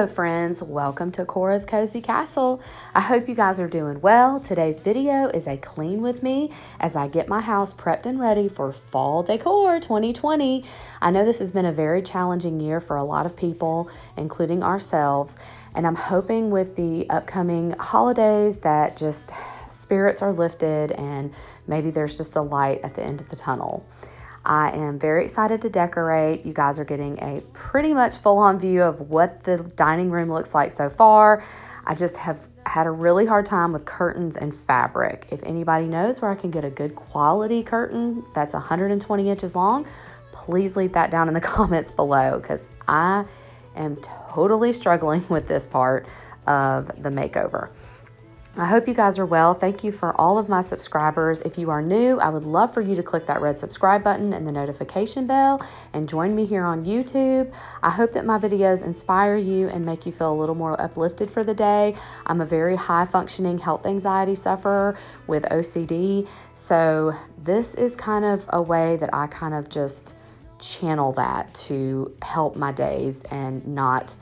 Hello friends, welcome to Cora's Cozy Castle. I hope you guys are doing well. Today's video is a clean with me as I get my house prepped and ready for fall decor 2020. I know this has been a very challenging year for a lot of people, including ourselves, and I'm hoping with the upcoming holidays that just spirits are lifted and maybe there's just a light at the end of the tunnel. I am very excited to decorate. You guys are getting a pretty much full-on view of what the dining room looks like so far. I just have had a really hard time with curtains and fabric. If anybody knows where I can get a good quality curtain that's 120 inches long, please leave that down in the comments below because I am totally struggling with this part of the makeover. I hope you guys are well. Thank you for all of my subscribers. If you are new, I would love for you to click that red subscribe button and the notification bell and join me here on YouTube. I hope that my videos inspire you and make you feel a little more uplifted for the day. I'm a very high functioning health anxiety sufferer with OCD. So this is kind of a way that I kind of just channel that to help my days and not,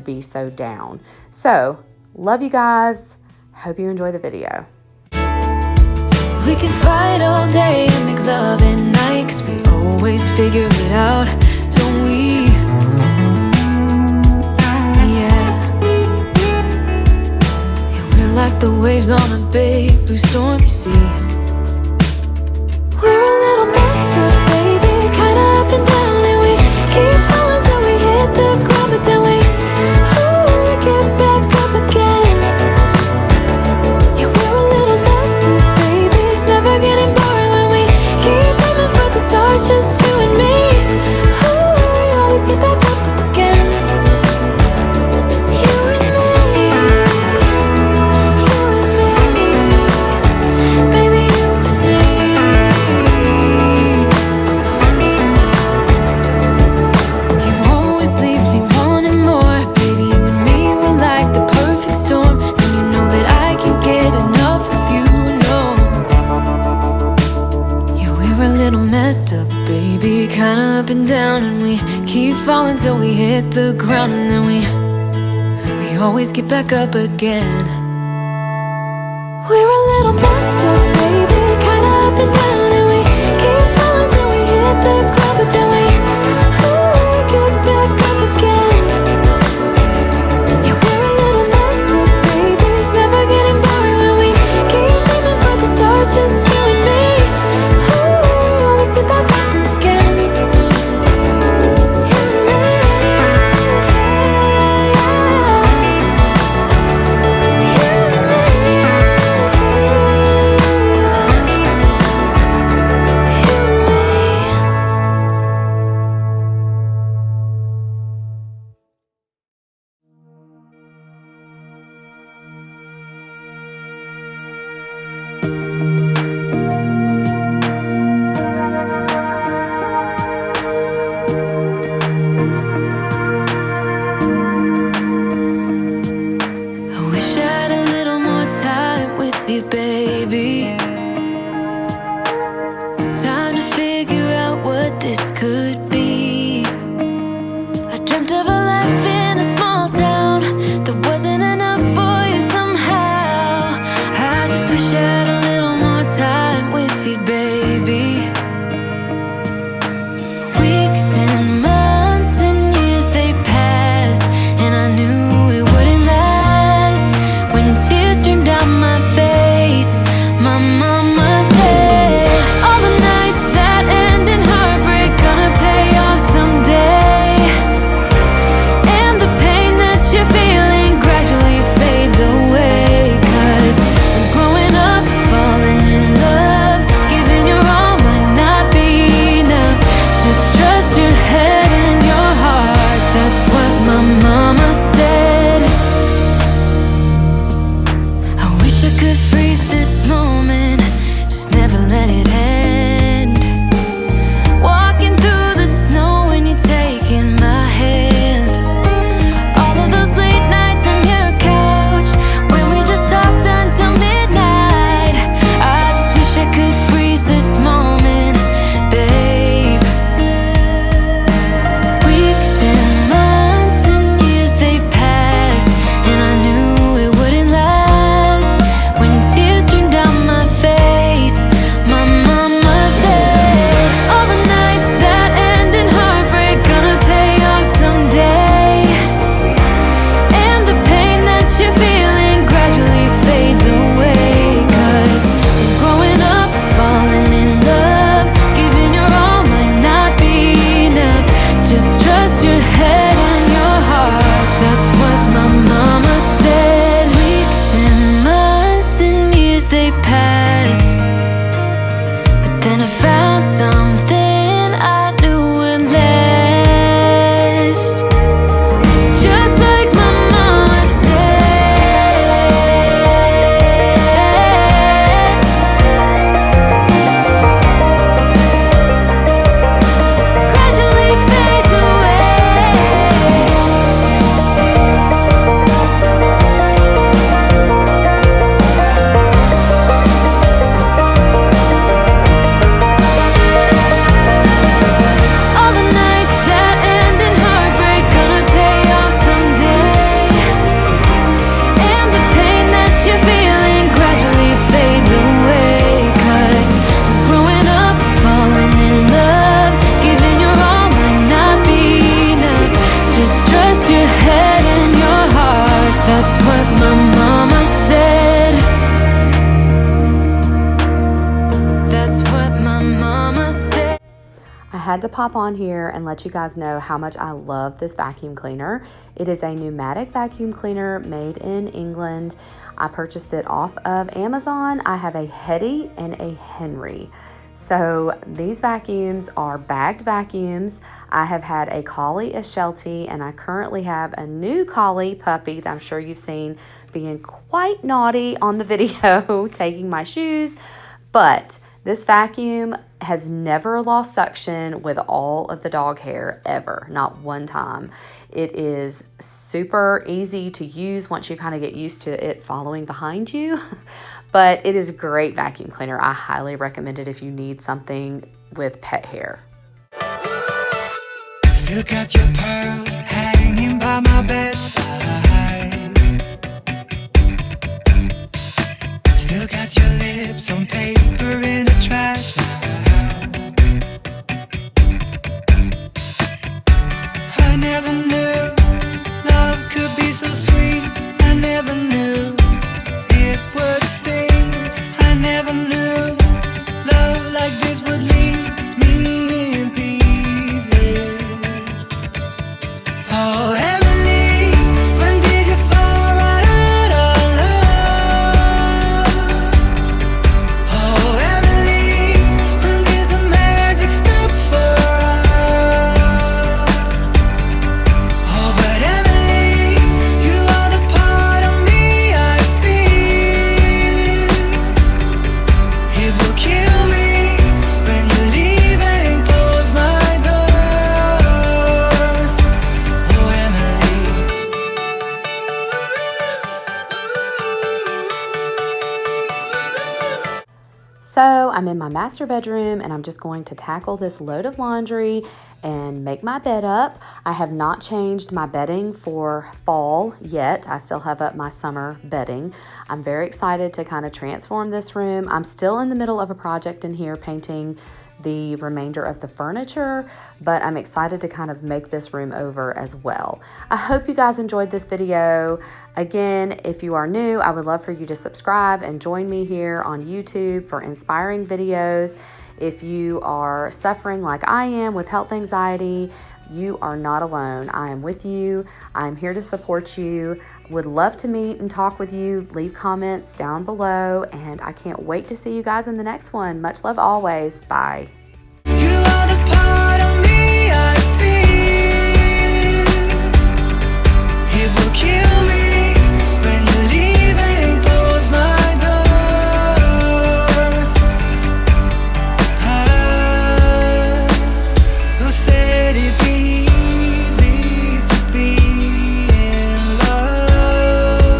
be so down. So love you guys. Hope you enjoy the video. We can fight all day and make love at night, 'cause we always figure it out, don't we? Yeah, we're like the waves on a big blue stormy sea. We're a little messed up, baby, kinda up and down, and we keep falling till we hit the ground, but then we get back up again. It's just you and me. Oh, we always get back up again. You and me, baby, you and me. You always leave me wanting more, baby. You and me, we're like the perfect storm, and you know that I can't get enough of you, no. Yeah, we're a little messed up, baby, kinda up and down, and we keep falling till we hit the ground, and then we always get back up again. We're a little messed up, baby, kinda up and down, and we keep falling till we hit the ground, but then we get back up again. Yeah, we're a little messed up, baby, it's never getting boring when we keep aiming for the stars, just you and me. Get back up again. Baby, time to figure out what this could be. I dreamt of a life in a small town that wasn't enough for you somehow. I just wish I had a little more time with you, baby. Weeks and months and years they passed, and I knew it wouldn't last. When tears streamed down my face, my mama said, all the nights that end in heartbreak gonna pay had to pop on here and let you guys know how much I love this vacuum cleaner. It is a pneumatic vacuum cleaner made in England. I purchased it off of Amazon. I have a Hetty and a Henry. So these vacuums are bagged vacuums. I have had a collie, a Sheltie, and I currently have a new collie puppy that I'm sure you've seen being quite naughty on the video, taking my shoes. But this vacuum has never lost suction with all of the dog hair ever, not one time. It is super easy to use once you kind of get used to it following behind you. But it is a great vacuum cleaner. I highly recommend it if you need something with pet hair. Still got your pearls hanging by my bedside. Still got your lips on paper in a trash now. I never knew love could be so sweet. I never knew it would sting. I never knew love like this would leave me in pieces. Oh, Emily, when did you fall right out of love? Oh, Emily, when did the magic stop for us? Oh, but Emily, you are the part of me I feel. It will kill me when you leave and close my door. Oh, Emily. So I'm in my master bedroom and I'm just going to tackle this load of laundry and make my bed up. I have not changed my bedding for fall yet. I still have up my summer bedding. I'm very excited to kind of transform this room. I'm still in the middle of a project in here painting the remainder of the furniture, but I'm excited to kind of make this room over as well. I hope you guys enjoyed this video. Again, if you are new, I would love for you to subscribe and join me here on YouTube for inspiring videos. If you are suffering like I am with health anxiety, you are not alone. I am with you. I'm here to support you. Would love to meet and talk with you. Leave comments down below, and I can't wait to see you guys in the next one. Much love always. Bye. You are the part of me I feel. It will kill me when you leave and close my door. Who said it'd be easy to be in love?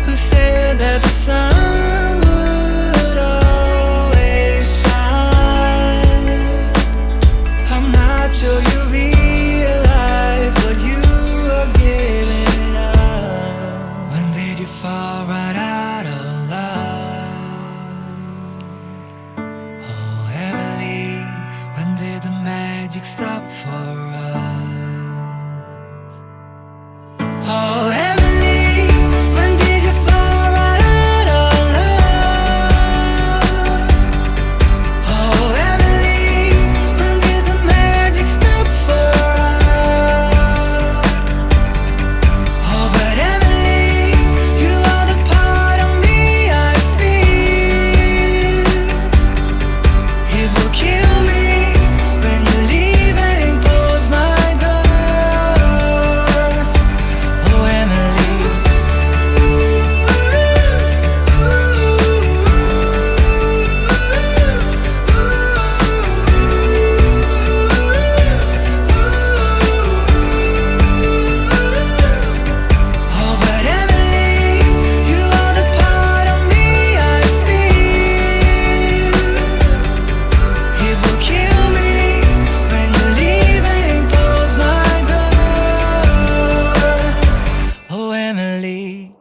Who said that the sun would always shine? I'm not sure you realize what you are giving up. When did you fall right out of love? Oh, Emily, when did the magic stop for us? Oh, Emily, when did you fall right out of love? Oh, Emily, when did the magic stop for us? Oh, but Emily, you are the part of me I feel. It will kill me when you leave and close my door. Oh, Emily. Oh, but Emily, you are the part of me I feel. It will kill me when you leave and close my door. Oh, Emily.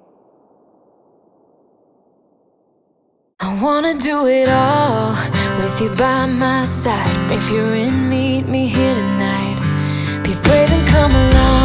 I wanna do it all with you by my side. If you're in, meet me here tonight. Be brave and come along.